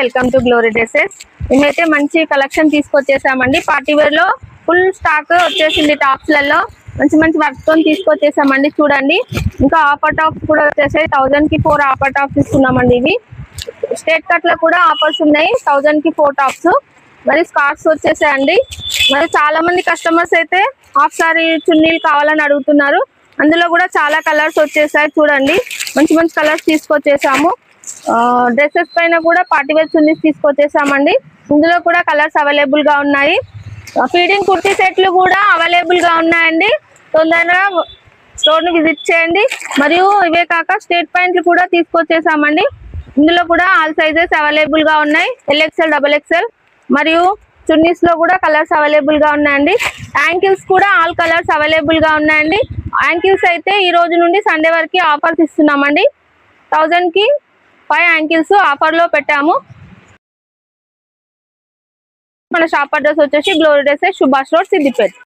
Welcome to glory dresses. మేమైతే మంచి collection తీసుకొచ్చేసామండి. Party wear లో ఫుల్ స్టాక్ వచ్చేసింది. టాప్స్ లలో మంచి మంచి వర్క్ తో తీసుకొచ్చేసామండి. చూడండి, ఇంకా ఆఫర్ టాప్స్ కూడా వచ్చేసాయి. 1000 కి 4 ఆఫర్ టాప్స్ ఇస్తున్నామండి. ఇవి స్ట్రేట్ కట్ లో కూడా ఆఫర్స్ ఉన్నాయి. 1000 కి 4 టాప్స్. మరి స్కార్ట్స్ వచ్చేసాయండి. మరి చాలా మంది కస్టమర్స్ అయితే హాఫ్ సారీ చున్నీలు కావాలని అడుగుతున్నారు. అందులో కూడా చాలా కలర్స్ వచ్చేసాయి. చూడండి, మంచి మంచి కలర్స్ తీసుకొచ్చేసాము. డ్రెస్సెస్ పైన కూడా పార్టీ వేర్ చున్నీస్ తీసుకొచ్చేసామండి. ఇందులో కూడా కలర్స్ అవైలబుల్ గా ఉన్నాయి. ఫీడింగ్ కుర్తీ సెట్లు కూడా అవైలబుల్ గా ఉన్నాయండి. తొందరగా స్టోర్ ని విజిట్ చేయండి. మరియు ఇవే కాక స్ట్రేట్ ప్యాంట్లు కూడా తీసుకొచ్చేసామండి. ఇందులో కూడా ఆల్ సైజెస్ అవైలబుల్ గా ఉన్నాయి. LXL, XXL మరియు చున్నీస్ లో కూడా కలర్స్ అవైలబుల్ గా ఉన్నాయండి. యాంకిల్స్ కూడా ఆల్ కలర్స్ అవైలబుల్ గా ఉన్నాయండి. యాంకిల్స్ అయితే ఈ రోజు నుండి సండే వరకు ఆఫర్స్ ఇస్తున్నామండి. 1000 కి 5 యాంకిల్స్ ఆఫర్ లో పెట్టాము. మన షాప్ అడ్రస్ వచ్చేసి glory dresses, Subhash road, Siddipet.